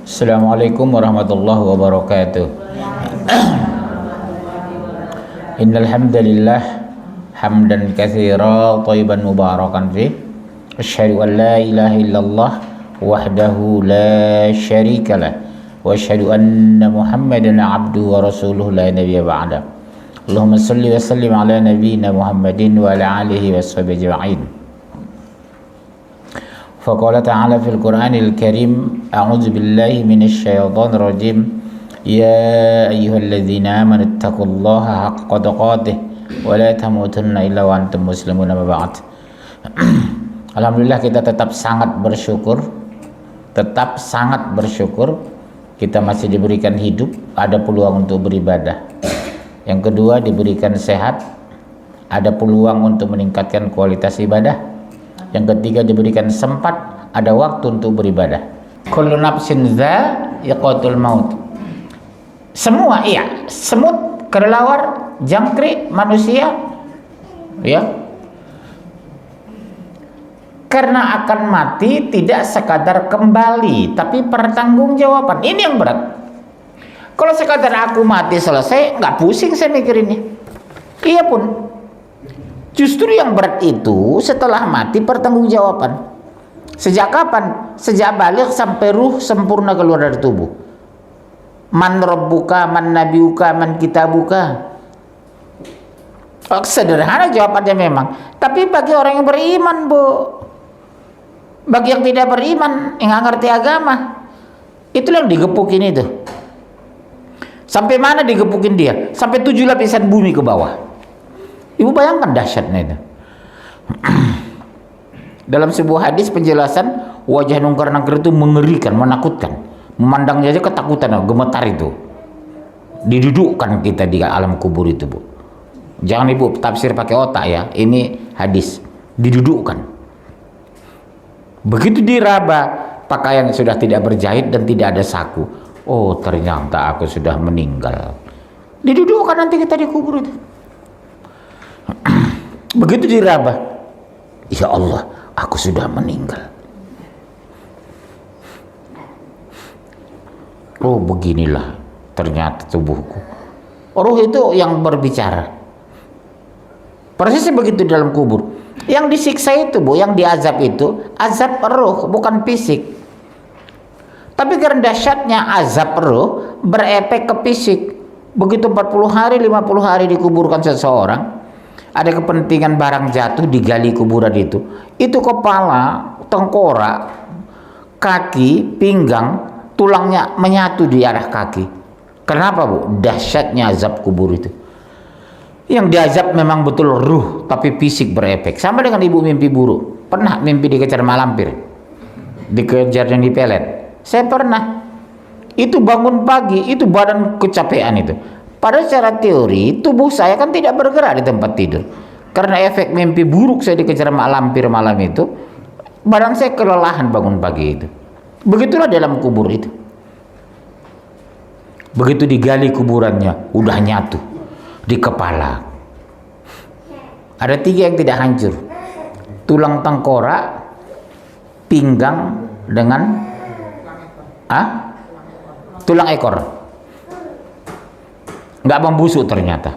Assalamualaikum warahmatullahi wabarakatuh. Innal hamdalillah hamdan katsira thayyiban mubarakan fi. Asyhadu an la ilaha illallah wahdahu la syarikalah wa asyhadu anna Muhammadan abduhu wa rasuluhu la nabiyya ba'da. Allahumma shalli wa sallim ala nabiyyina Muhammadin wa ala alihi washabihi ajma'in. Faqala ta'ala fil Qur'anil Karim, a'udzu billahi minasy syaithanir rajim. Ya ayyuhalladzina amanu taqullaha haqqa tuqatih wa la tamutunna illa wa antum muslimun, amma ba'd. Alhamdulillah, kita tetap sangat bersyukur kita masih diberikan hidup, ada peluang untuk beribadah. Yang kedua, diberikan sehat, ada peluang untuk meningkatkan kualitas ibadah. Yang ketiga, diberikan sempat, ada waktu untuk beribadah. Kullu nafsin dha'iqatul maut. Semua, iya, semut, kelelawar, jangkrik, manusia, ya, karena akan mati tidak sekadar kembali, tapi pertanggungjawaban. Ini yang berat. Kalau sekadar aku mati selesai, nggak pusing saya mikirinnya. Iya pun. Justru yang berat itu setelah mati pertanggungjawaban. Sejak kapan? Sejak balik sampai ruh sempurna keluar dari tubuh. Man rabbuka, man nabiuka, man kitabuka. Oh, sederhana jawabannya memang. Tapi bagi orang yang beriman, Bu, bagi yang tidak beriman, yang nggak ngerti agama, itulah yang digepukin itu. Sampai mana digepukin dia? Sampai 7 lapisan bumi ke bawah. Ibu bayangkan dahsyatnya itu. Dalam sebuah hadis penjelasan, wajah nungkar-nangkir itu mengerikan, menakutkan. Memandangnya aja ketakutan, gemetar itu. Didudukkan kita di alam kubur itu, Bu. Jangan Ibu tafsir pakai otak ya. Ini hadis. Didudukkan. Begitu diraba, pakaian sudah tidak berjahit dan tidak ada saku. Oh, ternyata aku sudah meninggal. Didudukkan nanti kita di kubur itu. Begitu diraba, ya Allah, aku sudah meninggal. Oh, beginilah ternyata tubuhku. Ruh itu yang berbicara. Persisnya begitu dalam kubur. Yang disiksa itu, Bu, yang diazab itu azab ruh, bukan fisik. Tapi karena dahsyatnya azab ruh berefek ke fisik. Begitu 40 hari, 50 hari dikuburkan seseorang, ada kepentingan barang jatuh, digali kuburan itu kepala, tengkorak, kaki, pinggang, tulangnya menyatu di arah kaki. Kenapa, Bu? Dahsyatnya azab kubur itu. Yang diazab memang betul ruh, tapi fisik berefek. Sama dengan ibu mimpi buruk. Pernah mimpi dikejar malampir, dikejar dan dipelet? Saya pernah. Itu bangun pagi, itu badan kecapean itu. Padahal secara teori tubuh saya kan tidak bergerak di tempat tidur. Karena efek mimpi buruk saya dikejar mak lampir malam itu, badan saya kelelahan bangun pagi itu. Begitulah dalam kubur itu. Begitu digali kuburannya, udah nyatu di kepala. Ada 3 yang tidak hancur. Tulang tengkorak, pinggang dengan tulang ekor. Nggak membusuk ternyata.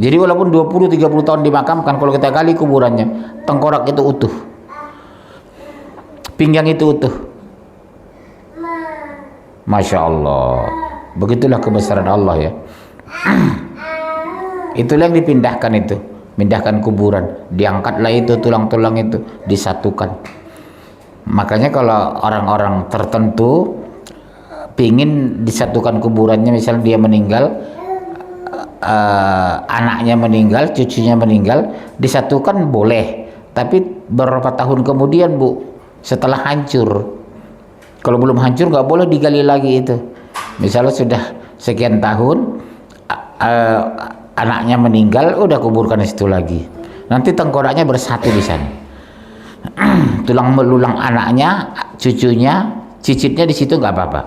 Jadi walaupun 20-30 tahun dimakamkan, kalau kita gali kuburannya, tengkorak itu utuh, pinggang itu utuh. Masya Allah. Begitulah kebesaran Allah ya. Itulah yang dipindahkan itu, pindahkan kuburan, diangkatlah itu tulang-tulang itu, disatukan. Makanya kalau orang-orang tertentu pingin disatukan kuburannya, misalnya dia meninggal, anaknya meninggal, cucunya meninggal, disatukan boleh, tapi beberapa tahun kemudian, Bu, setelah hancur. Kalau belum hancur nggak boleh digali lagi itu. Misalnya sudah sekian tahun, anaknya meninggal, udah kuburkan di situ lagi. Nanti tengkoraknya bersatu di sana. Tulang belulang anaknya, cucunya, cicitnya di situ nggak apa-apa.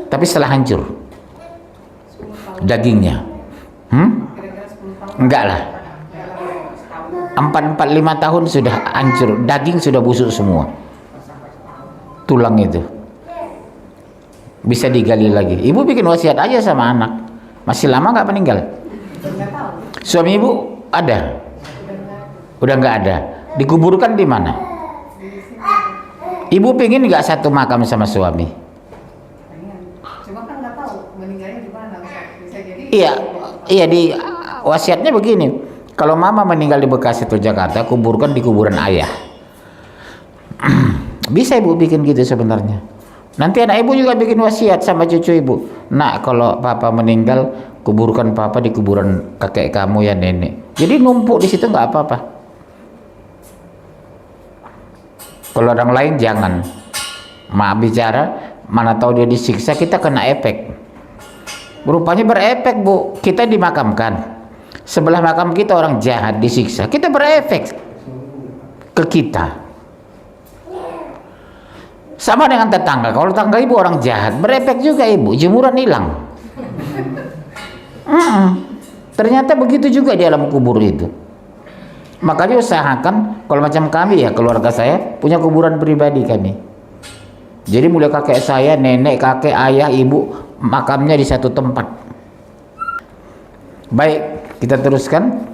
Tapi setelah hancur dagingnya, enggak lah, 4-5 tahun sudah hancur, daging sudah busuk semua. tulang itu. Bisa digali lagi. Ibu bikin wasiat aja sama anak. Masih lama nggak meninggal? Suami ibu ada? Udah nggak ada. Dikuburkan di mana? Ibu pengen nggak satu makam sama suami? Cuma kan nggak tahu meninggalnya di mana. Bisa jadi. Iya di wasiatnya begini. Kalau mama meninggal di Bekasi atau Jakarta, kuburkan di kuburan ayah. Bisa ibu bikin gitu sebenarnya. Nanti anak ibu juga bikin wasiat sama cucu ibu. Nak, kalau papa meninggal, kuburkan papa di kuburan kakek kamu ya nenek. Jadi numpuk di situ nggak apa-apa. Kalau orang lain jangan. Maaf bicara, mana tahu dia disiksa, kita kena efek. Rupanya berefek bu. Kita dimakamkan. Sebelah makam kita orang jahat disiksa, kita berefek ke kita. Sama dengan tetangga. Kalau tetangga ibu orang jahat, berefek juga ibu. Jemuran hilang. Ternyata begitu juga di alam kubur itu. Makanya usahakan, kalau macam kami ya, keluarga saya punya kuburan pribadi kami. Jadi mulai kakek saya, nenek, kakek, ayah, ibu, makamnya di satu tempat. Baik, kita teruskan.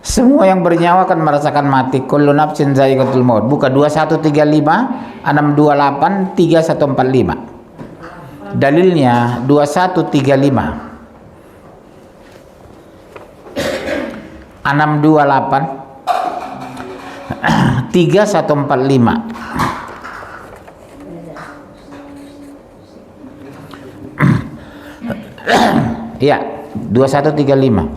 Semua yang bernyawa akan merasakan mati. Kullu nafsin dha'iqatul maut. Buka 2135 628 3145. Dalilnya 2135 628 3145. Ya, 2135.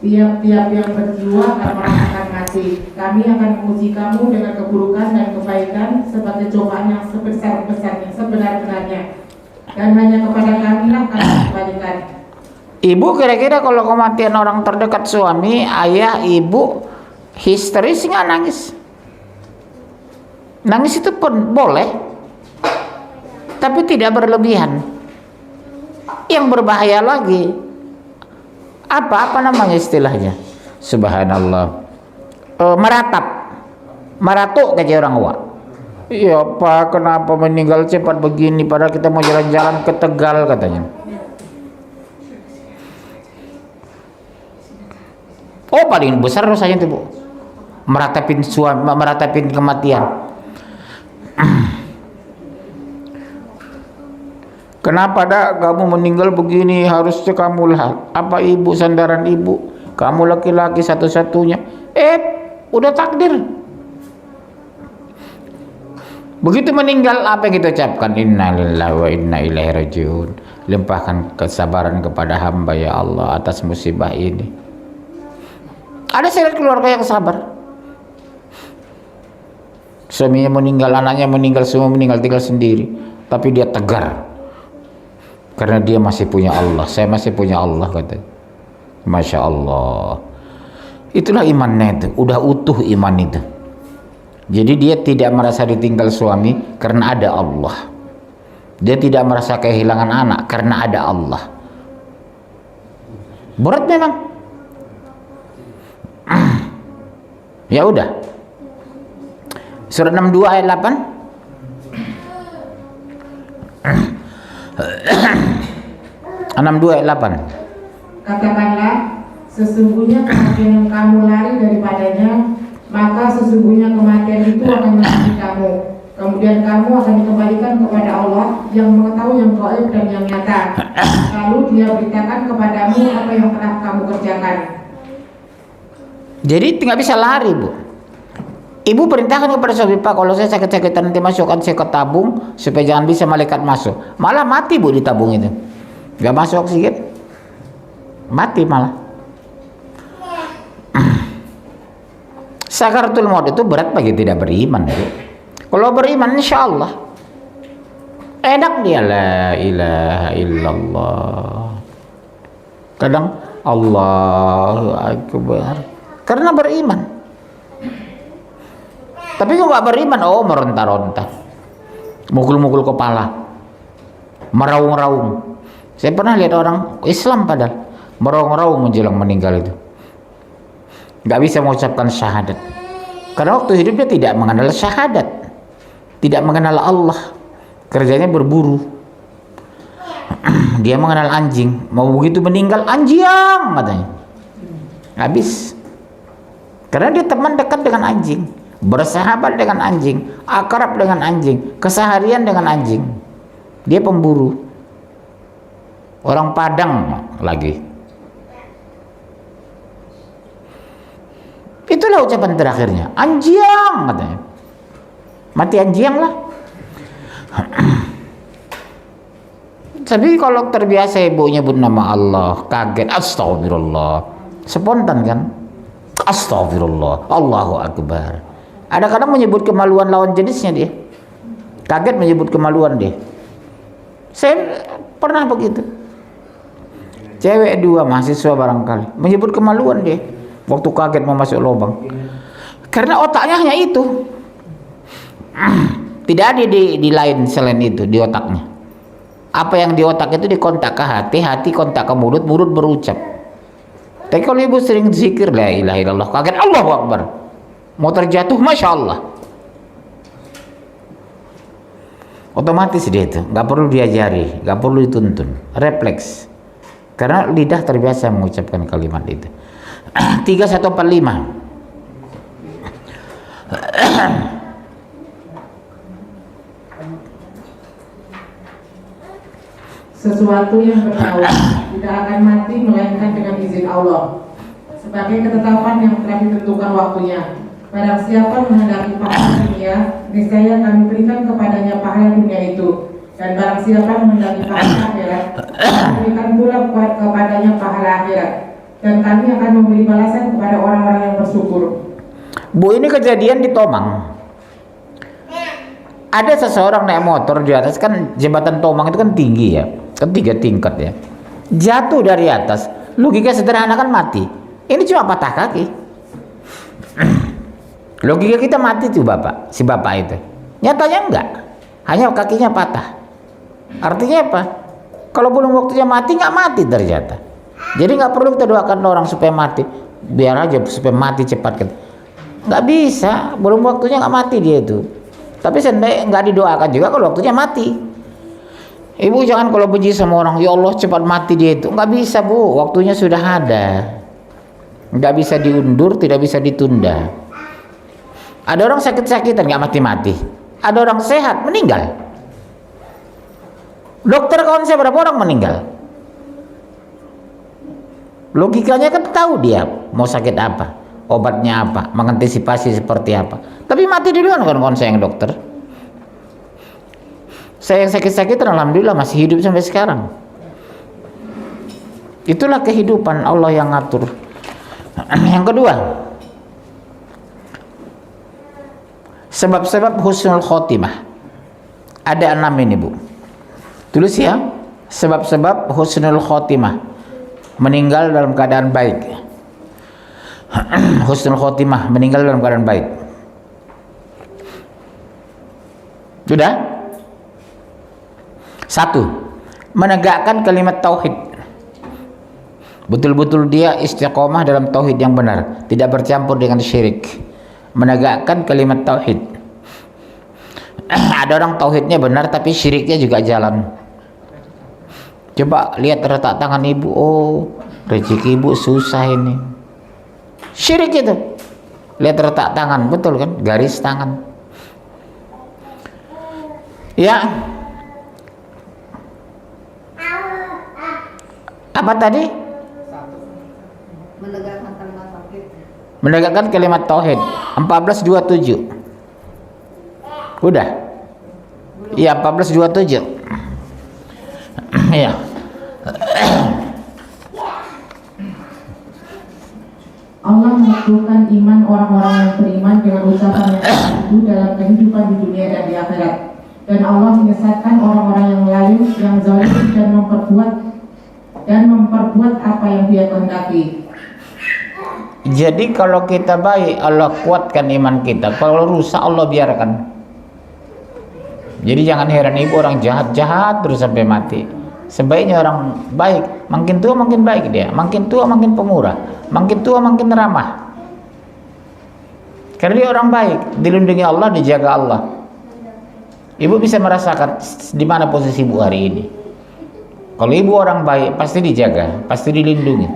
Tiap-tiap yang berjiwa akan merasakan mati. Kami akan menguji kamu dengan keburukan dan kebaikan sebagai cobaan yang sebesar-besarnya, sebenar-benarnya. Dan hanya kepada kami lah kami kembalikan. Ibu kira-kira kalau kematian orang terdekat suami, ayah, ibu histeris nggak nangis? Nangis itu pun boleh, tapi tidak berlebihan. Yang berbahaya lagi, apa namanya istilahnya? Subhanallah, meratuk kayak orang tua. Iya Pak, kenapa meninggal cepat begini? Padahal kita mau jalan-jalan ke Tegal katanya. Oh, paling besar dosanya itu bu, meratapin kematian. Kenapa dak kamu meninggal begini? Harusnya kamu lah. Apa ibu sandaran ibu? Kamu laki-laki satu-satunya. Udah takdir. Begitu meninggal apa yang kita ucapkan? Innalillahi wa inna ilaihi rajiun. Limpahkan kesabaran kepada hamba ya Allah atas musibah ini. Ada syarat keluarga yang sabar. Suaminya meninggal, anaknya meninggal, semua meninggal, tinggal sendiri. Tapi dia tegar. Karena dia masih punya Allah. Saya masih punya Allah katanya. Masya Allah. Itulah imannya itu. Udah utuh iman itu. Jadi dia tidak merasa ditinggal suami karena ada Allah. Dia tidak merasa kehilangan anak karena ada Allah. Berat memang. Ya udah. Surat 62 ayat 8. 62 ayat 8. Katakanlah, sesungguhnya kematian yang kamu lari daripadanya, maka sesungguhnya kematian itu akan menyertai kamu. Kemudian kamu akan dikembalikan kepada Allah yang mengetahui yang gaib dan yang nyata. Lalu Dia beritakan kepadamu apa yang telah kamu kerjakan. Jadi nggak bisa lari bu. Ibu perintahkan kepada suami, Pak, kalau saya sakit-sakitan nanti masukkan saya ke tabung supaya jangan bisa malaikat masuk. Malah mati bu di tabung itu. Nggak masuk oksigen, mati malah. Sakaratul maut itu berat bagi tidak beriman bu. Kalau beriman insya Allah enak dia, la ilaha illallah. Kadang Allahu Akbar karena beriman. Tapi kalau nggak beriman, meronta-ronta, mukul-mukul kepala, meraung-raung. Saya pernah lihat orang Islam padahal meraung-raung menjelang meninggal itu, nggak bisa mengucapkan syahadat. Karena waktu hidupnya tidak mengenal syahadat, tidak mengenal Allah, kerjanya berburu. Dia mengenal anjing, mau begitu meninggal anjing katanya, habis. Karena dia teman dekat dengan anjing, bersahabat dengan anjing, akrab dengan anjing, keseharian dengan anjing. Dia pemburu, orang Padang lagi. Itulah ucapan terakhirnya, anjing katanya, mati anjing lah. Tapi kalau terbiasa ibu nyebut nama Allah, kaget, astagfirullah, spontan kan, astagfirullah, Allahu Akbar. Ada kadang menyebut kemaluan lawan jenisnya dia, kaget menyebut kemaluan dia. Saya pernah begitu, cewek 2 mahasiswa barangkali menyebut kemaluan dia waktu kaget mau masuk lubang, karena otaknya hanya itu, tidak ada di lain selain itu di otaknya. Apa yang di otak itu dikontak ke hati, hati kontak ke mulut, mulut berucap. Tapi kalau ibu sering zikir la ilaha illallah, kaget Allahu Akbar, mau terjatuh masya Allah, otomatis dia itu nggak perlu diajari, nggak perlu dituntun, refleks, karena lidah terbiasa mengucapkan kalimat itu. 3145. Sesuatu yang bernyawa tidak akan mati melainkan dengan izin Allah, sebagai ketetapan yang telah ditentukan waktunya. Barang siapa menghendaki pahala dunia, niscaya kami berikan kepadanya pahala dunia itu, dan barang siapa menghendaki pahala akhirat, kami berikan pula kepadanya pahala akhirat, dan kami akan memberi balasan kepada orang-orang yang bersyukur. Bu, ini kejadian di Tomang. Ada seseorang naik motor di atas, kan jembatan Tomang itu kan tinggi ya, kan 3 tingkat ya. Jatuh dari atas, logika sederhana kan mati. Ini cuma patah kaki. Logika kita mati tuh bapak, si bapak itu. Nyatanya enggak, hanya kakinya patah. Artinya apa? Kalau belum waktunya mati, nggak mati ternyata. Jadi nggak perlu kita doakan orang supaya mati, biar aja supaya mati cepat. Nggak bisa, belum waktunya nggak mati dia itu. Tapi seandainya nggak didoakan juga kalau waktunya mati. Ibu jangan kalau benci sama orang, ya Allah cepat mati dia itu. Nggak bisa bu, waktunya sudah ada. Nggak bisa diundur, tidak bisa ditunda. Ada orang sakit-sakitan nggak mati-mati. Ada orang sehat meninggal. Dokter kawan saya berapa orang meninggal? Logikanya kan tahu dia mau sakit apa, obatnya apa, mengantisipasi seperti apa. Tapi mati duluan kan kawan saya yang dokter. Saya yang sakit-sakitan alhamdulillah masih hidup sampai sekarang. Itulah kehidupan Allah yang ngatur. Yang kedua, sebab-sebab husnul khotimah. Ada 6 ini bu, tulis ya. Sebab-sebab husnul khotimah, meninggal dalam keadaan baik. Husnul khotimah, meninggal dalam keadaan baik. Sudah? 1. Menegakkan kalimat tauhid. Betul-betul dia istiqomah dalam tauhid yang benar, tidak bercampur dengan syirik. Menegakkan kalimat tauhid. Ada orang tauhidnya benar tapi syiriknya juga jalan. Coba lihat retak tangan ibu, oh rezeki ibu susah ini. Syirik itu. Lihat retak tangan, betul kan? Garis tangan. Ya. Apa tadi? Menegakkan kalimat tauhid. Menegakkan kalimat tauhid. 1427. Udah? Iya, 1427. Iya. Allah menentukan iman orang-orang yang beriman dengan ucapan yang itu dalam kehidupan di dunia dan di akhirat. Dan Allah menyesatkan orang-orang yang lain yang zalim dan memperbuat apa yang Dia kehendaki. Jadi kalau kita baik, Allah kuatkan iman kita. Kalau rusak, Allah biarkan. Jadi jangan heran ibu orang jahat-jahat terus sampai mati. Sebaiknya orang baik, makin tua makin baik dia, makin tua makin pemurah, makin tua makin ramah. Karena dia orang baik, dilindungi Allah, dijaga Allah. Ibu bisa merasakan di mana posisi ibu hari ini. Kalau ibu orang baik, pasti dijaga, pasti dilindungi,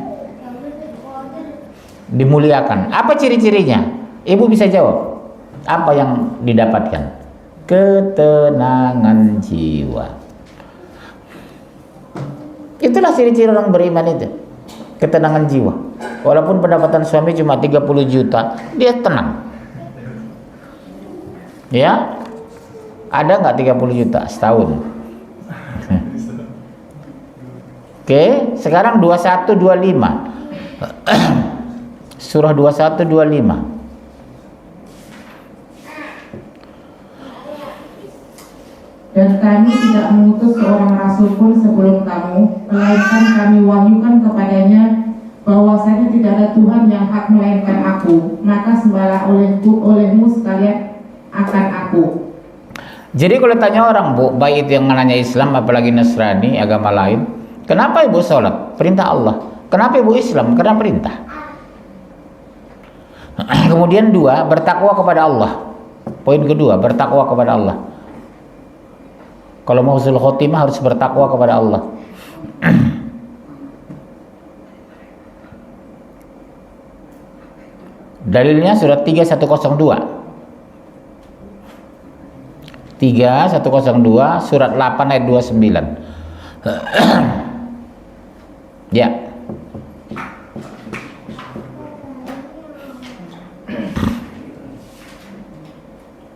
dimuliakan. Apa ciri-cirinya? Ibu bisa jawab. Apa yang didapatkan? Ketenangan jiwa. Itulah ciri-ciri orang beriman itu. Ketenangan jiwa. Walaupun pendapatan suami cuma 30 juta, dia tenang. Ya? Ada nggak 30 juta setahun? Oke, sekarang 2125. Surah 2125. Dan kami tidak mengutus seorang rasul pun sebelum kamu, melainkan kami wahyukan kepadanya bahwasanya tidak ada Tuhan yang hak melainkan aku, maka sembahlah olehmu sekalian akan aku. Jadi kalau tanya orang, Bu, baik itu yang nanya Islam apalagi Nasrani, agama lain, kenapa ibu sholat? Perintah Allah. Kenapa ibu Islam? Karena perintah. Kemudian dua, bertakwa kepada Allah. Poin kedua, bertakwa kepada Allah. Kalau mau husnul khotimah harus bertakwa kepada Allah. Dalilnya surat 3102. 3102 surat 8 ayat 29. Ya.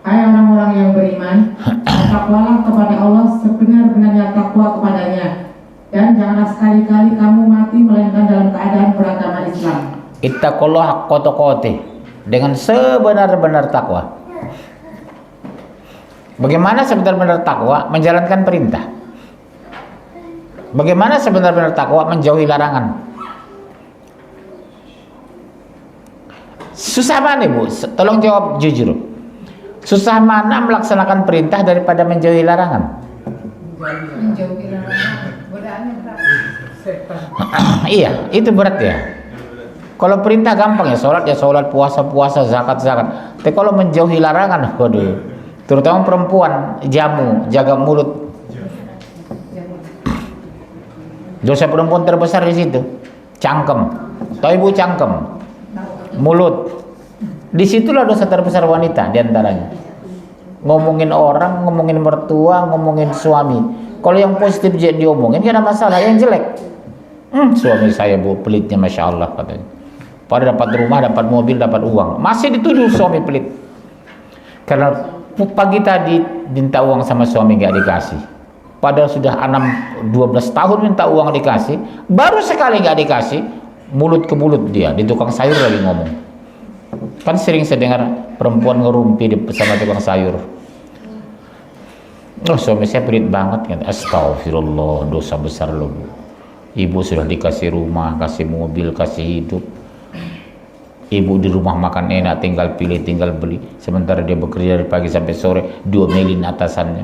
Hai orang-orang yang beriman, takwalah kepada Allah sebenar-benarnya takwa kepadanya, dan janganlah sekali-kali kamu mati melainkan dalam keadaan beragama Islam. Ittaqullaha haqqa tuqatih, dengan sebenar-benar takwa. Bagaimana sebenar-benar takwa? Menjalankan perintah. Bagaimana sebenar-benar takwa? Menjauhi larangan. Susah mana, Bu? Tolong jawab jujur. Susah mana melaksanakan perintah daripada menjauhi larangan? Menjauhi larangan, godaannya berat. Iya, itu berat ya. Kalau perintah gampang ya sholat, puasa, zakat. Tapi kalau menjauhi larangan, waduh. Terutama perempuan, jamu, jaga mulut. Dosa perempuan terbesar di situ, cangkem. Tahu ibu cangkem, mulut. Disitulah dosa terbesar wanita diantaranya. Ngomongin orang, ngomongin mertua, ngomongin suami. Kalau yang positif diomongin, gak ada masalah. Yang jelek, suami saya, Bu, pelitnya, masya Allah katanya. Pada dapat rumah, dapat mobil, dapat uang, masih dituduh suami pelit. Karena pagi tadi minta uang sama suami gak dikasih. Padahal sudah 12 tahun minta uang dikasih, baru sekali gak dikasih, mulut ke mulut dia di tukang sayur lagi ngomong. Kan sering saya dengar perempuan ngerumpi sama tukang sayur. Oh, suami saya pelit banget kan. Astagfirullah, dosa besar loh, Bu. Ibu sudah dikasih rumah, kasih mobil, kasih hidup. Ibu di rumah makan enak, tinggal pilih, tinggal beli. Sementara dia bekerja dari pagi sampai sore, diomelin atasannya,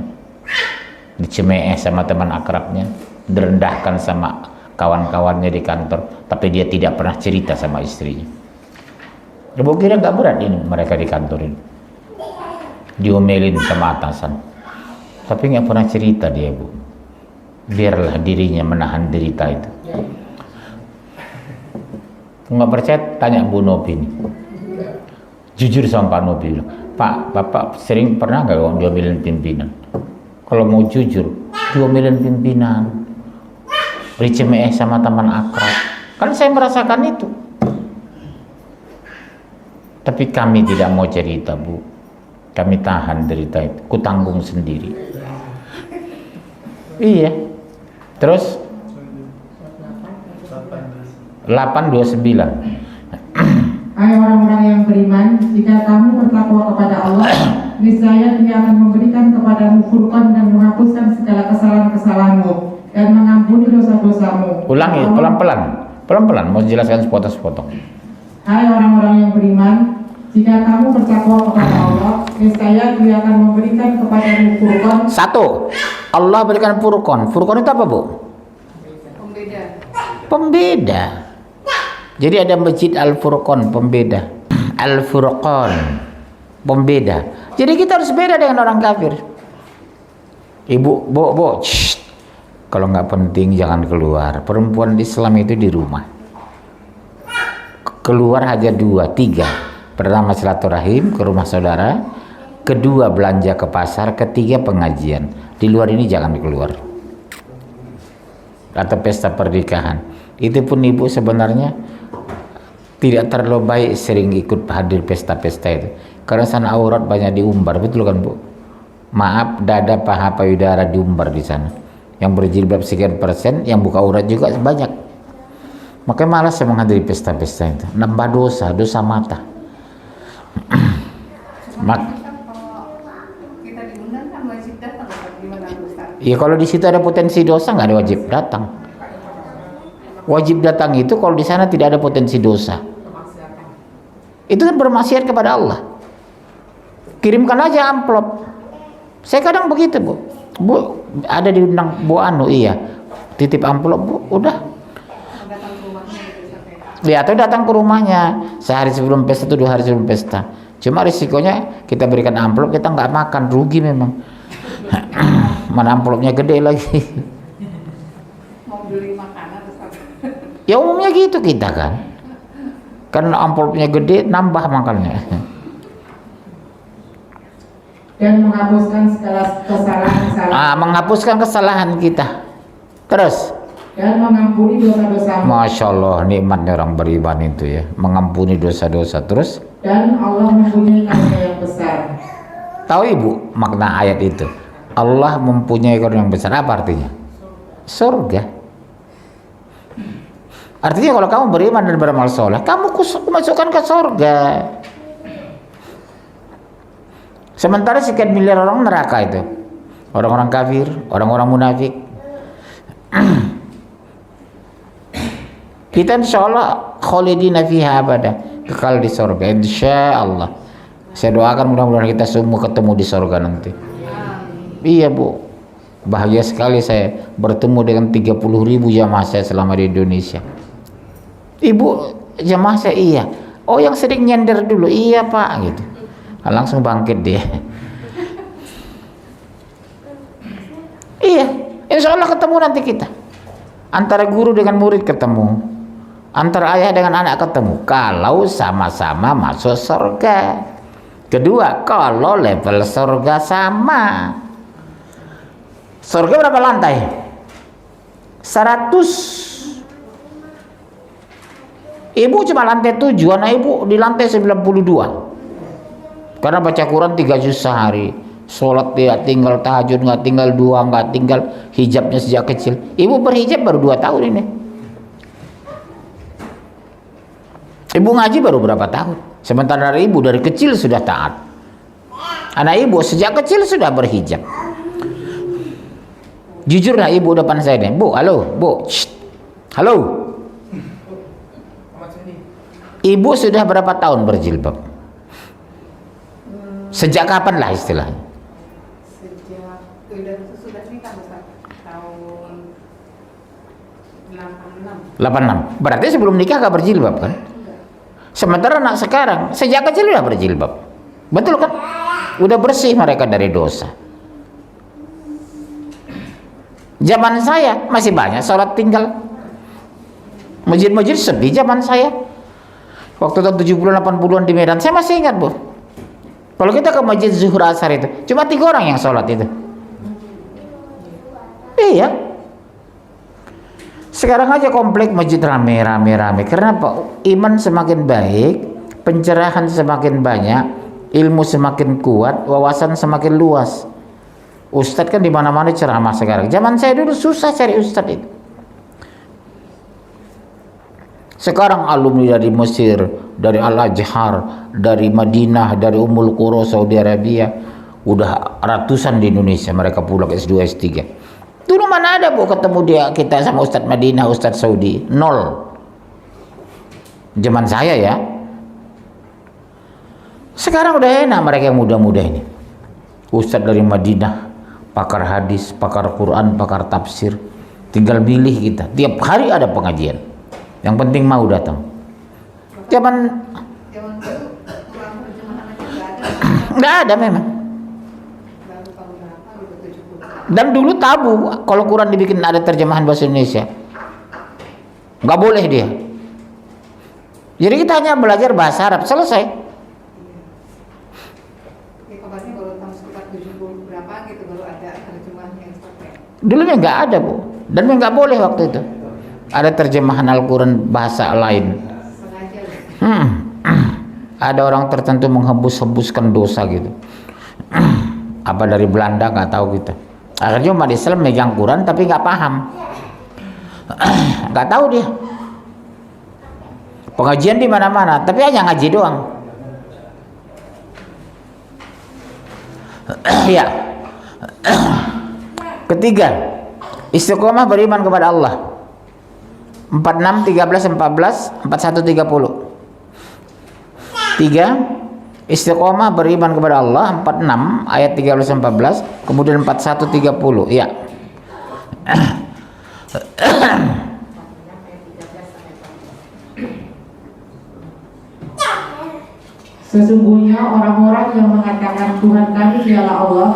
dicemeeh sama teman akrabnya, direndahkan sama kawan-kawannya di kantor. Tapi dia tidak pernah cerita sama istrinya. Ibu kira gak berat ini mereka di kantor ini, diomelin sama atasan, tapi gak pernah cerita dia, Bu. Biarlah dirinya menahan derita itu. Nggak percaya, tanya Bu Nobi nih. Jujur sama Pak Nobi, Pak, Bapak sering pernah nggak diomelin pimpinan? Kalau mau jujur, diomelin pimpinan, dicemeeh sama teman akrab. Kan saya merasakan itu. Tapi kami tidak mau cerita, Bu. Kami tahan derita itu, ku tanggung sendiri. Iya. Terus 829. Hai orang-orang yang beriman, jika kamu bertakwa kepada Allah, niscaya Dia akan memberikan kepadamu furqan dan menghapuskan segala kesalahan-kesalahanmu dan mengampuni dosa-dosamu. Ulangi pelan-pelan, mau jelaskan sepotong-sepotong. Hai orang-orang yang beriman, jika kamu bertakwa kepada Allah, niscaya Dia akan memberikan kepadamu furqan. 1. Allah berikan furqan. Furqan itu apa, Bu? Pembeda. Jadi ada masjid Al-Furqan, pembeda. Al-Furqan. pembeda. Jadi kita harus beda dengan orang kafir. Ibu, bo, shh. Kalau nggak penting jangan keluar. Perempuan Islam itu di rumah. Keluar hanya 2, 3. Pertama silaturahim ke rumah saudara, kedua belanja ke pasar, ketiga pengajian. Di luar ini jangan keluar. Atau pesta pernikahan. Itu pun ibu sebenarnya tidak terlalu baik sering ikut hadir pesta-pesta itu. Karena sana aurat banyak diumbar, betul kan Bu? Maaf, dada, paha, payudara diumbar di sana. Yang berjilbab sekian persen, yang buka aurat juga banyak. Makanya malas saya menghadiri pesta-pesta itu. Nambah dosa mata. Kan kalau kita diundang kan wajib datang, gimana Ustaz? Ya kalau di situ ada potensi dosa nggak ada wajib datang. Wajib datang itu kalau di sana tidak ada potensi dosa. Itu kan bermaksiat kepada Allah. Kirimkan aja amplop. Saya kadang begitu Bu. Bu ada diundang Bu Anu, iya. Titip amplop Bu, udah. Datang ke rumahnya gitu Ustaz. Ya atau datang ke rumahnya sehari sebelum pesta atau 2 hari sebelum pesta. Cuma risikonya kita berikan amplop kita nggak makan, rugi memang. Mana amplopnya gede lagi. Mau beli makanan Ustaz. Ya umumnya gitu kita kan. Karena amplopnya gede nambah makannya. Dan menghapuskan segala kesalahan-kesalahan. Menghapuskan kesalahan kita. Terus Dan mengampuni dosa-dosa. Masya Allah, nikmatnya orang beriman itu ya, mengampuni dosa-dosa. Terus Dan Allah mempunyai karunia yang besar. tahu ibu makna ayat itu? Allah mempunyai karunia yang besar, apa artinya? Surga. Artinya kalau kamu beriman dan beramal soleh, kamu masukkan ke surga. Sementara sekian miliar orang neraka itu, orang-orang kafir, orang-orang munafik. Kita insya Allah khalidina fiha abada, kekal di surga insya Allah. Saya doakan mudah-mudahan kita semua ketemu di surga nanti. Iya Bu, bahagia sekali saya bertemu dengan 30.000 jamaah saya selama di Indonesia. Ibu jamaah saya iya. Oh yang sering nyender dulu, iya Pak gitu. Langsung bangkit dia. Iya, insya Allah ketemu nanti kita. Antara guru dengan murid ketemu, antara ayah dengan anak ketemu. Kalau sama-sama masuk surga. Kedua, kalau level surga sama. Surga berapa lantai? 100. Ibu cuma lantai 7, anak ibu di lantai 92. Karena baca Quran 3 juz sehari, sholat tidak tinggal, tahajud nggak tinggal, dua nggak tinggal, hijabnya sejak kecil. Ibu berhijab baru 2 tahun ini. Ibu ngaji baru berapa tahun? Sementara ibu dari kecil sudah taat. Anak ibu sejak kecil sudah berhijab. Jujurlah ibu depan saya nih, Bu, halo, Bu, shh. Halo. Ibu sudah berapa tahun berjilbab? Sejak kapan lah istilahnya? Sejak sudah nikah Ustaz, tahun 86. Berarti sebelum nikah gak berjilbab kan? Sementara anak sekarang sejak kecil udah berjilbab. Betul kan? Udah bersih mereka dari dosa. Zaman saya masih banyak sholat tinggal. Masjid-masjid sepi zaman saya. Waktu tahun 70 80-an di Medan, saya masih ingat, Bu. Kalau kita ke masjid Zuhur Asar itu, cuma 3 orang yang sholat itu. Iya. Sekarang aja komplek masjid rame. Kenapa? Iman semakin baik, pencerahan semakin banyak, ilmu semakin kuat, wawasan semakin luas. Ustadz kan di mana-mana ceramah sekarang. Zaman saya dulu susah cari ustadz itu. Sekarang alumni dari Mesir, dari Al-Azhar, dari Madinah, dari Ummul Qura Saudi Arabia, udah ratusan di Indonesia mereka pulang S2 S3. Dulu mana ada Bu ketemu kita sama Ustadz Madinah, Ustadz Saudi, 0. Zaman saya ya. Sekarang udah enak mereka yang muda-muda ini. Ustadz dari Madinah, pakar hadis, pakar Quran, pakar tafsir. Tinggal milih kita. Tiap hari ada pengajian. Yang penting mau datang. Zaman dulu orang terjemahan aja nggak ada. Nggak ada memang. Baru tahun berapa gitu 70. Dan dulu tabu kalau Quran dibikin ada terjemahan bahasa Indonesia. Nggak boleh dia. Jadi kita hanya belajar bahasa Arab, selesai. Ya kabarnya baru tahun sekitar 70 berapa gitu baru ada terjemahan yang seperti Dulunya nggak ada, Bu. Dan nggak boleh waktu itu. Ada terjemahan Al-Quran bahasa lain. sengaja loh. Ada orang tertentu menghembus-hembuskan dosa gitu. Apa dari Belanda nggak tahu kita. Akhirnya umat Islam megang Quran tapi nggak paham. Nggak tahu dia. Pengajian di mana-mana, tapi hanya ngaji doang. Ya. Ketiga, istiqomah beriman kepada Allah. 46, 13, 14, 41, 30. 3. Istiqomah beriman kepada Allah. 46 ayat 13 14, kemudian 41 30. Ya. Sesungguhnya orang-orang yang mengatakan Tuhan kami ialah Allah,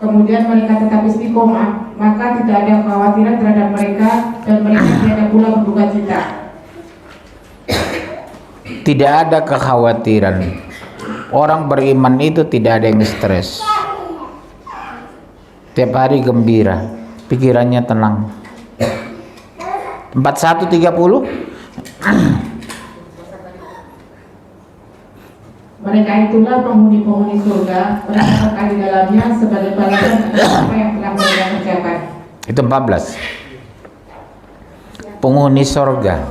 kemudian mereka tetap istiqomah, maka tidak ada kekhawatiran terhadap mereka dan mereka tidak pula berduka cita. Tidak ada kekhawatiran. Orang beriman itu tidak ada yang stres. Tiap hari gembira, pikirannya tenang. 41 30. Mereka itulah penghuni-penghuni surga, mereka kekal di dalamnya sebagai balasan atas apa yang telah mereka kerjakan. Itu 14. Penghuni sorga.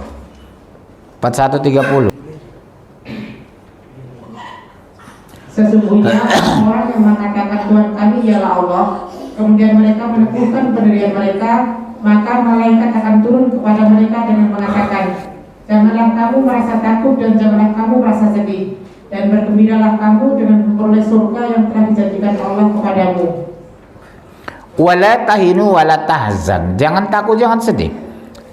41 30. Sesungguhnya orang yang mengatakan Tuhan kami ialah Allah, kemudian mereka meneguhkan pendirian mereka, maka malaikat akan turun kepada mereka dengan mengatakan, janganlah kamu merasa takut dan janganlah kamu merasa sedih, dan bergembiralah kamu dengan memperoleh surga yang telah dijanjikan Allah kepadamu. Wala tahinu wala tahzan. Jangan takut, jangan sedih.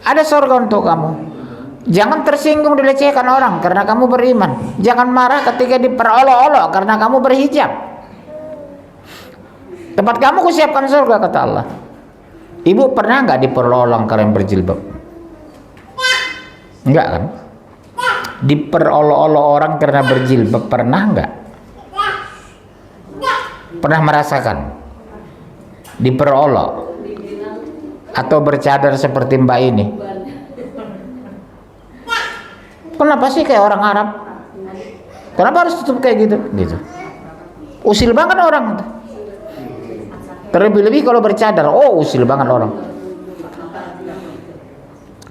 Ada surga untuk kamu. Jangan tersinggung dilecehkan orang karena kamu beriman. Jangan marah ketika diperolok-olok karena kamu berhijab. Tempat kamu kusiapkan surga, kata Allah. Ibu pernah nggak diperolok karena berjilbab? Enggak kan? Diperolok-olok orang karena berjilbab, pernah nggak? Pernah merasakan? Diperolok atau bercadar seperti Mbak ini? Kenapa sih kayak orang Arab? Kenapa harus tutup kayak gitu? Gitu. Usil banget orang. Terlebih-lebih kalau bercadar, oh usil banget orang.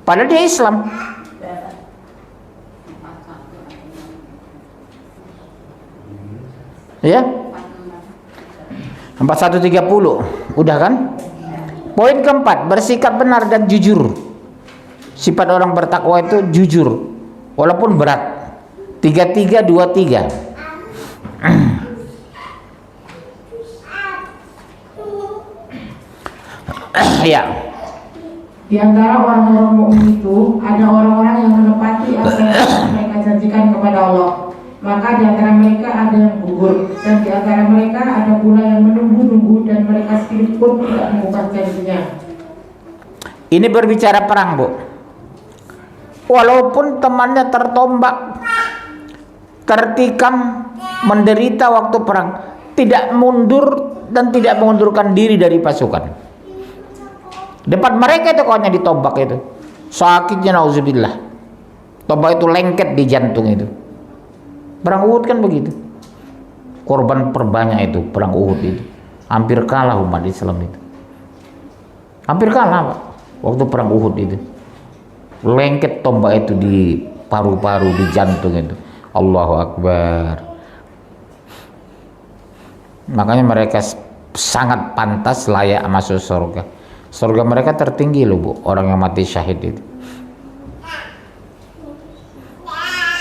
Padahal dia Islam. Ya. 4130. Udah kan? Poin keempat, bersikap benar dan jujur. Sifat orang bertakwa itu jujur. Walaupun berat. 3323. Ya. Di antara orang-orang mukmin itu ada orang-orang yang menepati apa yang mereka janjikan kepada Allah. Maka di antara mereka ada yang gugur, dan di antara mereka ada pula yang menunggu-nunggu, dan mereka sedikit pun tidak mengubah janjinya. Ini berbicara perang, Bu. Walaupun temannya tertombak, tertikam, menderita waktu perang, tidak mundur dan tidak mengundurkan diri dari pasukan. Depan mereka itu koknya ditombak itu. Sakitnya nauzubillah. Tombak itu lengket di jantung itu. Perang Uhud kan begitu. Korban perbanyak itu perang Uhud itu. Hampir kalah umat Islam itu. Hampir kalah, Pak, waktu perang Uhud itu. Lengket tombak itu di paru-paru, di jantung itu. Allahu Akbar. Makanya mereka sangat pantas layak masuk surga. Surga mereka tertinggi loh, Bu, orang yang mati syahid itu.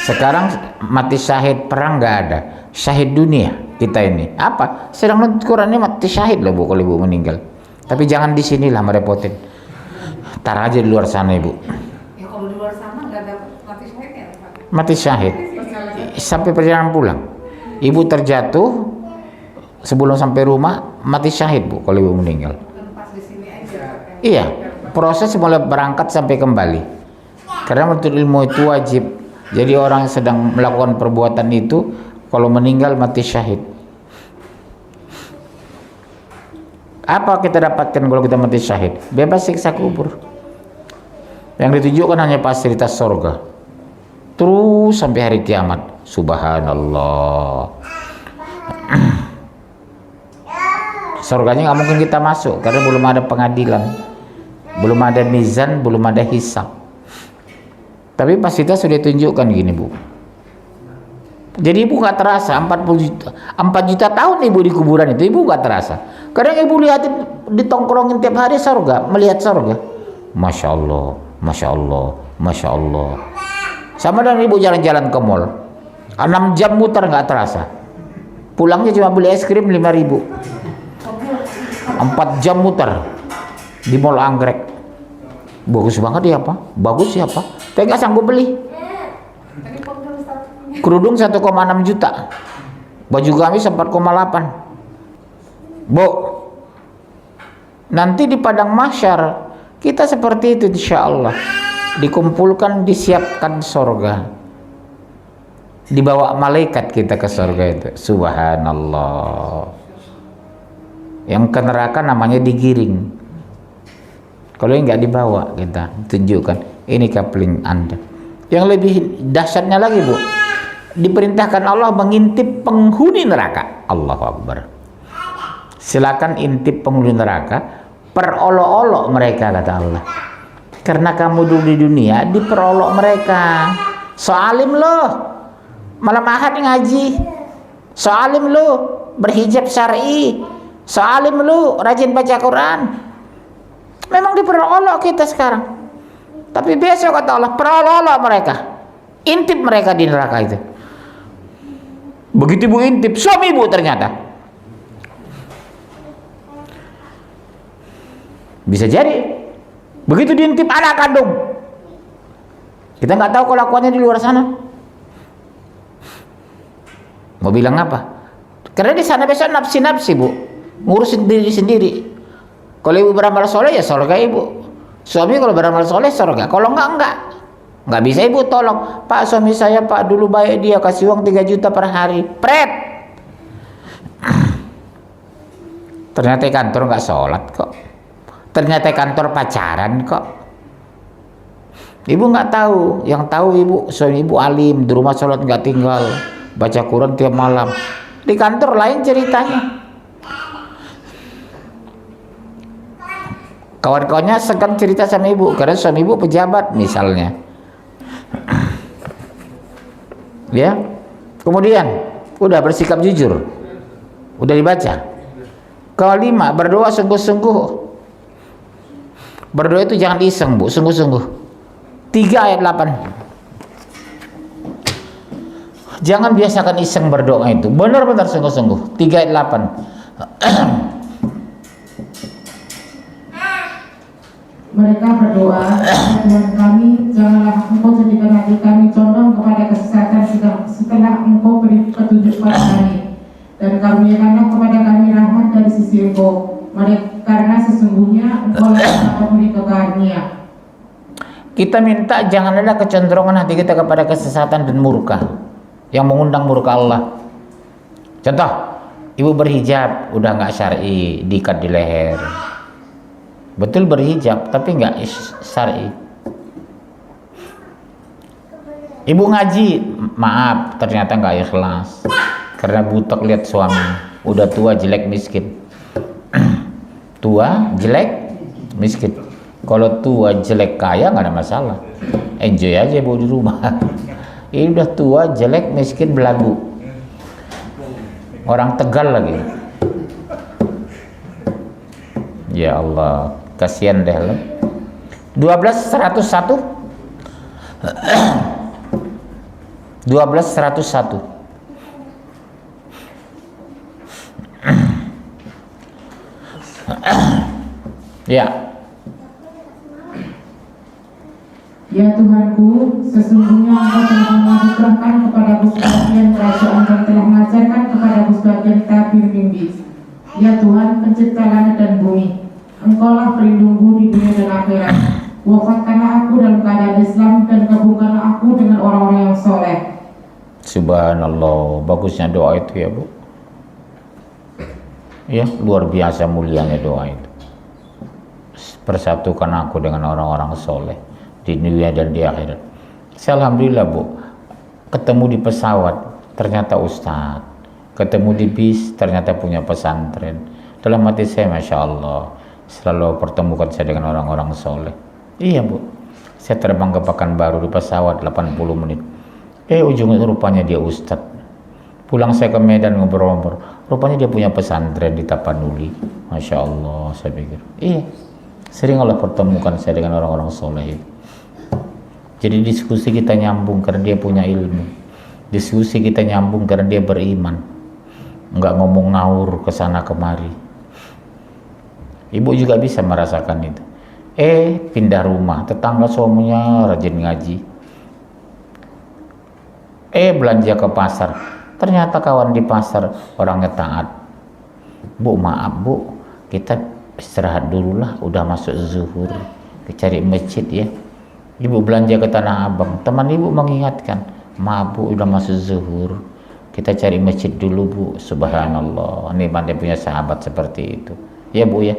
Sekarang mati syahid perang nggak ada. Syahid dunia kita ini. Apa? Sedang menurut Quran ini mati syahid loh, Bu, kalau Ibu meninggal. Tapi jangan di sinilah merepotin. Tar aja di luar sana, Ibu. Ya kalau di luar sana nggak ada mati syahid ya Pak? Mati syahid sampai perjalanan pulang. Ibu terjatuh sebelum sampai rumah mati syahid Bu kalau ibu meninggal. Bukan pas di sini aja. Iya, proses mulai berangkat sampai kembali. Karena menuntut ilmu itu wajib. Jadi orang yang sedang melakukan perbuatan itu kalau meninggal mati syahid. Apa kita dapatkan kalau kita mati syahid? Bebas siksa kubur. Yang ditunjukkan hanya fasilitas surga. Terus sampai hari kiamat. Subhanallah. Surganya nggak mungkin kita masuk karena belum ada pengadilan, belum ada mizan, belum ada hisab. Tapi fasilitas sudah ditunjukkan gini Bu. Jadi ibu nggak terasa 4 juta tahun ibu di kuburan itu ibu nggak terasa. Kadang ibu lihatin ditongkrongin tiap hari surga, melihat surga. Masya Allah, masya Allah, masya Allah. Sama dengan ibu jalan-jalan ke mall, 6 jam muter nggak terasa. Pulangnya cuma beli es krim 5.000. 4 jam muter di mall anggrek. Bagus banget ya Pak, bagus ya Pak. Tapi nggak sanggup beli. Kerudung 1,6 juta, baju gamis 4,8. Bu, nanti di padang mahsyar kita seperti itu insya Allah. Dikumpulkan, disiapkan sorga, dibawa malaikat kita ke sorga itu. Subhanallah. Yang ke neraka namanya digiring. Kalau ini nggak dibawa, kita tunjukkan ini kapling Anda. Yang lebih dahsyatnya lagi Bu, diperintahkan Allah mengintip penghuni neraka. Allahu Akbar. Silakan intip penghuni neraka, perolok-olok mereka kata Allah. Karena kamu dulu di dunia diperolok mereka. Soalim lo, malam ahad ngaji. Soalim lo, berhijab syar'i. Soalim lo, rajin baca Quran. Memang diperolok kita sekarang. Tapi besok kata Allah, perolok mereka. Intip mereka di neraka itu. Begitu ibu intip, suami ibu ternyata. Bisa jadi. Begitu diintip anak kandung. Kita nggak tahu kelakuannya di luar sana. Mau bilang apa? Karena di sana biasa nafsi-nafsi Bu, ngurusin diri sendiri. Kalau ibu beramal soleh ya surga ibu. Suami kalau beramal soleh surga. Kalau enggak. Nggak bisa ibu tolong. Pak, suami saya Pak dulu baik, dia kasih uang 3 juta per hari. Pret. Ternyata kantor nggak sholat kok. Ternyata kantor pacaran kok. Ibu nggak tahu. Yang tahu ibu, suami ibu alim, di rumah sholat nggak tinggal, baca Quran tiap malam. Di kantor lain ceritanya. Kawan-kawannya segan cerita sama ibu karena suami ibu pejabat misalnya. Ya. Kemudian udah bersikap jujur. Udah dibaca. Kelima, berdoa sungguh-sungguh. Berdoa itu jangan iseng Bu, sungguh-sungguh. 3 ayat 8. Jangan biasakan iseng berdoa itu. Benar-benar sungguh-sungguh. 3 ayat 8. Mereka berdoa, Tuhan kami, janganlah Engkau jadikan hati kami condong kepada kesesatan setelah Engkau beri petunjuk pada kami, dan karuniakanlah kepada kami rahmat dari sisi Engkau, karena sesungguhnya Engkau adalah pemberi karunia. Kita minta jangan ada kecenderungan hati kita kepada kesesatan dan murka yang mengundang murka Allah. Contoh, ibu berhijab udah nggak syar'i, diikat di leher. Betul berhijab tapi nggak syar'i. Ibu ngaji, maaf ternyata nggak ikhlas karena butek lihat suami, udah tua jelek miskin. Tua jelek miskin. Kalau tua jelek kaya nggak ada masalah, enjoy aja ibu di rumah. Ini udah tua jelek miskin belagu, orang Tegal lagi. Ya Allah, kasihan deh lo. 12.101 12.101 ya. Ya Tuhanku, sesungguhnya Engkau telah menganugerahkan kepada sebagian kerajaan dan telah mengajarkan kepada sebagian tabir mimpi Ya Tuhan, pencipta langit dan bumi, Engkaulah pelindungku di dunia dan akhirat. Wafatkanlah aku dalam keadaan Islam dan gabungkanlah aku dengan orang-orang yang soleh. Subhanallah, bagusnya doa itu ya Bu. Ya, luar biasa mulianya doa itu. Persatukan aku dengan orang-orang soleh di dunia dan di akhirat. Saya alhamdulillah Bu, ketemu di pesawat ternyata ustadz, ketemu di bis ternyata punya pesantren. Dalam hati saya Masya Allah, selalu pertemukan saya dengan orang-orang soleh. Iya Bu, saya terbang ke Pekanbaru di pesawat 80 menit. Ujungnya rupanya dia ustadz. Pulang saya ke Medan ngobrol-ngobrol, rupanya dia punya pesantren di Tapanuli. Masya Allah, saya pikir iya, sering Allah pertemukan saya dengan orang-orang soleh itu. Jadi diskusi kita nyambung karena dia punya ilmu, diskusi kita nyambung karena dia beriman, nggak ngomong ngawur kesana kemari. Ibu juga bisa merasakan itu. Pindah rumah, tetangga suaminya rajin ngaji. Belanja ke pasar, ternyata kawan di pasar orangnya taat. Bu, maaf Bu, kita istirahat dulu lah, udah masuk zuhur, kita cari masjid ya. Ibu belanja ke Tanah Abang, teman ibu mengingatkan, maaf Bu, udah masuk zuhur, kita cari masjid dulu Bu. Subhanallah, ini pandai punya sahabat seperti itu ya Bu ya.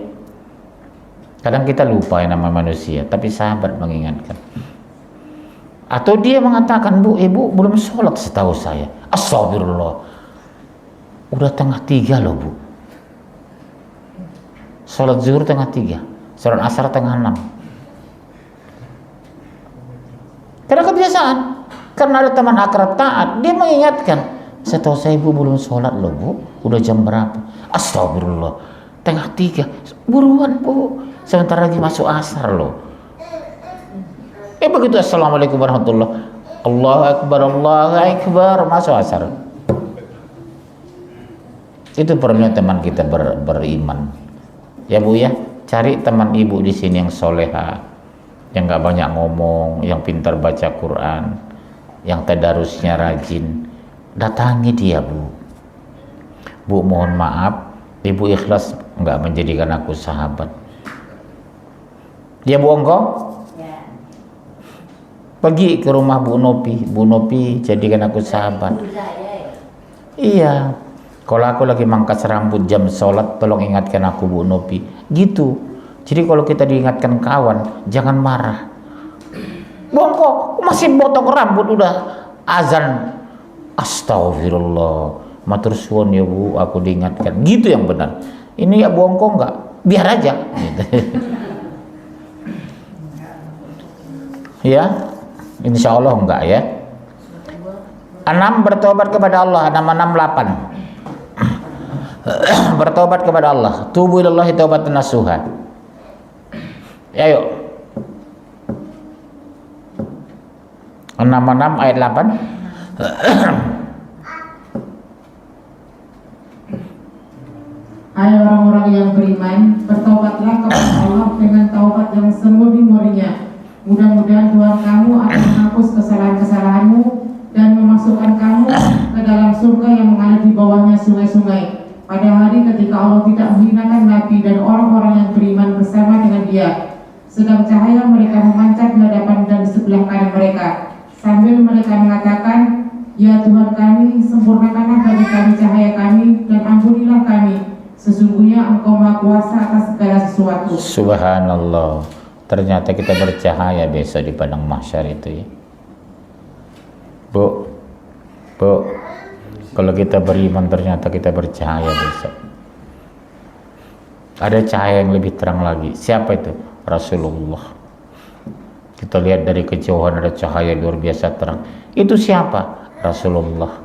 Kadang kita lupa yang nama manusia, tapi sahabat mengingatkan. Atau dia mengatakan, Bu, ibu belum sholat setahu saya. Astagfirullah, udah tengah 3 loh Bu. Sholat zuhur tengah 3, sholat asar tengah 6. Karena kebiasaan, karena ada teman akrab taat, dia mengingatkan, setahu saya ibu belum sholat loh Bu, udah jam berapa? Astagfirullah, tengah 3, buruan Bu, sebentar lagi masuk asar loh. Begitu assalamualaikum warahmatullah, Allahu akbar, masuk asar. Itu perlunya teman kita beriman ya Bu ya. Cari teman ibu di sini yang soleha, yang gak banyak ngomong, yang pintar baca Quran, yang tadarusnya rajin. Datangi dia Bu. Bu, mohon maaf, ibu ikhlas nggak menjadikan aku sahabat. Ya Bu, engkau pergi ke rumah Bu Nopi, jadikan aku sahabat. Iya, kalau aku lagi mangkas rambut jam sholat, tolong ingatkan aku Bu Nopi, gitu. Jadi kalau kita diingatkan kawan, jangan marah. Bongko, masih potong rambut udah azan. Astagfirullah, matur suwun ya Bu, aku diingatkan. Gitu yang benar. Ini ya bongko enggak, biar aja. Gitu. Ya, insya Allah enggak ya. 6, bertobat kepada Allah. 6, 8. Bertobat kepada Allah. Tubu ilallahi taubatan nasuha. Ayo. 6 ayat 8. Hai orang-orang yang beriman, bertobatlah kepada Allah dengan taubat yang semurni-murninya. Mudah-mudahan Tuhan kamu akan menghapus kesalahan-kesalahanmu dan memasukkan kamu ke dalam surga yang mengalir di bawahnya sungai-sungai. Pada hari ketika Allah tidak menghinakan Nabi dan orang-orang yang beriman bersama dengan dia, sedang cahaya mereka memancar di hadapan dan di sebelah kanan mereka, sambil mereka mengatakan, ya Tuhan kami, sempurnakanlah bagi kami cahaya kami dan ampunilah kami. Sesungguhnya Engkau Maha Kuasa atas segala sesuatu. Subhanallah, ternyata kita bercahaya besok di padang mahsyar itu ya. Bu, kalau kita beriman ternyata kita bercahaya besok. Ada cahaya yang lebih terang lagi. Siapa itu? Rasulullah. Kita lihat dari kejauhan ada cahaya luar biasa terang. Itu siapa? Rasulullah.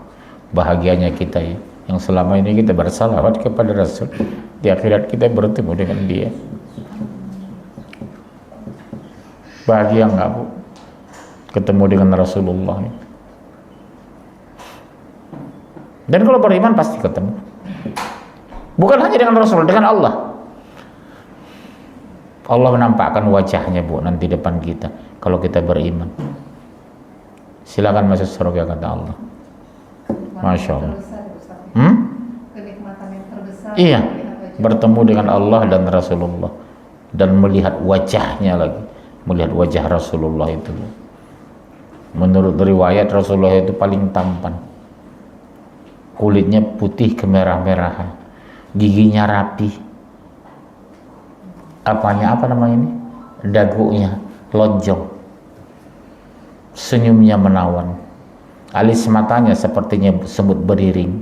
Bahagianya kita ya, yang selama ini kita bersalawat kepada Rasul, di akhirat kita bertemu dengan dia. Bahagia enggak Bu? Ketemu dengan Rasulullah. Dan kalau beriman pasti ketemu. Bukan hanya dengan Rasul, dengan Allah. Allah menampakkan wajahnya Bu nanti depan kita kalau kita beriman. Silakan masuk surga kata Allah. Masya Allah. Kenikmatan yang terbesar. Iya. bertemu dengan Allah dan Rasulullah dan melihat wajahnya lagi, melihat wajah Rasulullah itu. Menurut riwayat Rasulullah itu paling tampan, kulitnya putih kemerah-merahan, giginya rapi, apa namanya ini, dagunya lonjong, senyumnya menawan, alis matanya sepertinya semut beriring,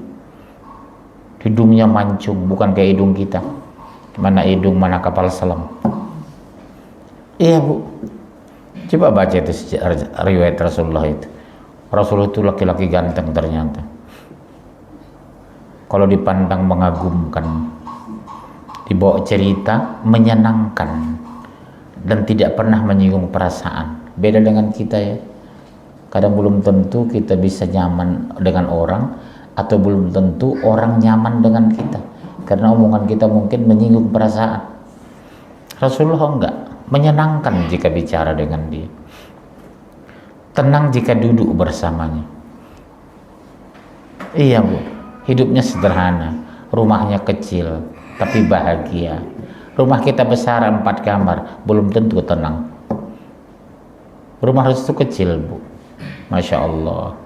hidungnya mancung, bukan kayak hidung kita, mana hidung mana kapal selam. Iya Bu, coba baca itu riwayat Rasulullah itu. Rasulullah itu laki-laki ganteng ternyata, kalau dipandang mengagumkan, dibawa cerita menyenangkan, dan tidak pernah menyinggung perasaan. Beda dengan kita ya, kadang belum tentu kita bisa nyaman dengan orang, atau belum tentu orang nyaman dengan kita, karena omongan kita mungkin menyinggung perasaan. Rasulullah enggak, menyenangkan jika bicara dengan dia, tenang jika duduk bersamanya. Iya Bu, hidupnya sederhana, rumahnya kecil tapi bahagia. Rumah kita besar 4 kamar, belum tentu tenang. Rumah Rasul itu kecil Bu, Masya Allah.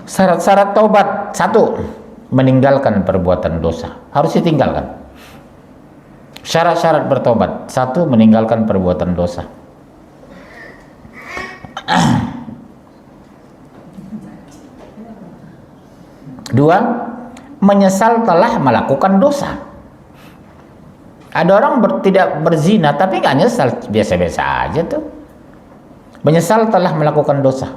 Syarat-syarat taubat: 1, meninggalkan perbuatan dosa, harus ditinggalkan. Syarat-syarat bertobat: 1, meninggalkan perbuatan dosa. 2, menyesal telah melakukan dosa. Ada orang tidak berzina tapi nggak nyesal, biasa-biasa aja tuh. Menyesal telah melakukan dosa.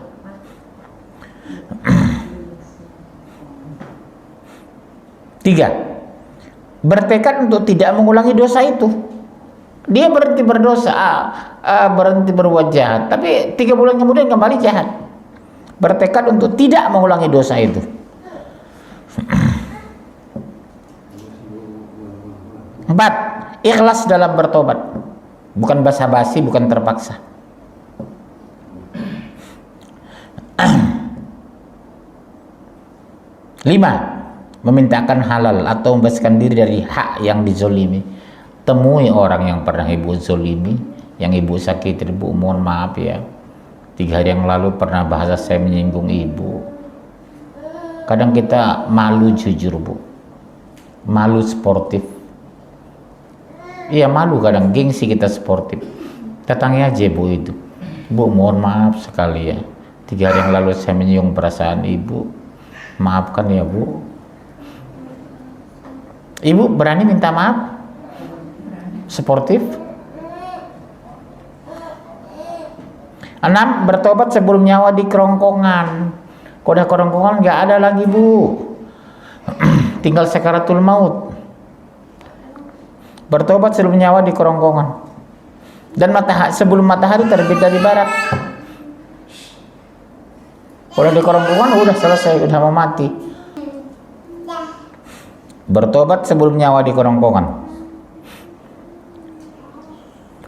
3, bertekad untuk tidak mengulangi dosa itu. Dia berhenti berdosa, berhenti berbuat jahat, tapi 3 bulan kemudian kembali jahat. Bertekad untuk tidak mengulangi dosa itu. 4, ikhlas dalam bertobat, bukan basa-basi, bukan terpaksa. 5, memintakan halal atau membebaskan diri dari hak yang dizolimi. Temui orang yang pernah ibu zolimi, yang ibu sakit. Ibu mohon maaf ya, 3 hari yang lalu pernah bahasa saya menyinggung ibu. Kadang kita malu jujur Bu, malu sportif. Iya malu kadang, gengsi kita sportif. Datangi aja Bu itu, Bu mohon maaf sekali ya, 3 hari yang lalu saya menyinggung perasaan ibu, maafkan ya Bu. Ibu berani minta maaf? Sportif. 6, bertobat sebelum nyawa di kerongkongan. Kalau udah kerongkongan nggak ada lagi Bu, tinggal sakaratul maut. Bertobat sebelum nyawa di kerongkongan, dan sebelum matahari terbit dari barat. Kalau di kerongkongan udah selesai, udah mau mati. Bertobat sebelum nyawa di kerongkongan,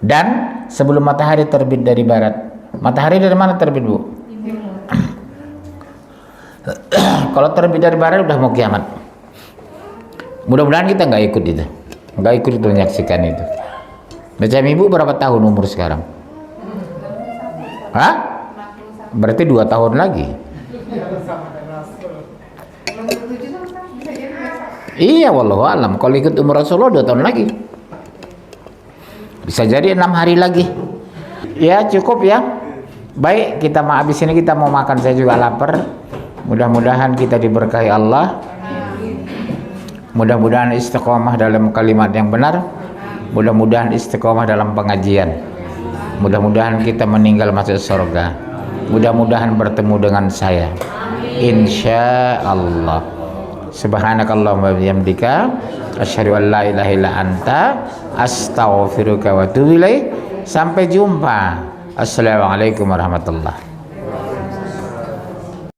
dan sebelum matahari terbit dari barat. Matahari dari mana terbit Bu? Kalau terbit dari barat udah mau kiamat. Mudah-mudahan kita nggak ikut itu, nggak ikut itu, menyaksikan itu. Macam ibu berapa tahun umur sekarang? Hah? Berarti 2 tahun lagi. Iya, wallahu alam. Kalau ikut umur Rasulullah 2 tahun lagi, bisa jadi 6 hari lagi. Ya cukup ya. Baik, kita habis ini kita mau makan, saya juga lapar. Mudah-mudahan kita diberkahi Allah. Mudah-mudahan istiqomah dalam kalimat yang benar. Mudah-mudahan istiqomah dalam pengajian. Mudah-mudahan kita meninggal masuk surga. Mudah-mudahan bertemu dengan saya, insya Allah. Subhanakallahumma wa bihamdika asyhadu an la ilaha illa anta astaghfiruka wa atubu ilaik. Sampai jumpa. Assalamualaikum warahmatullahi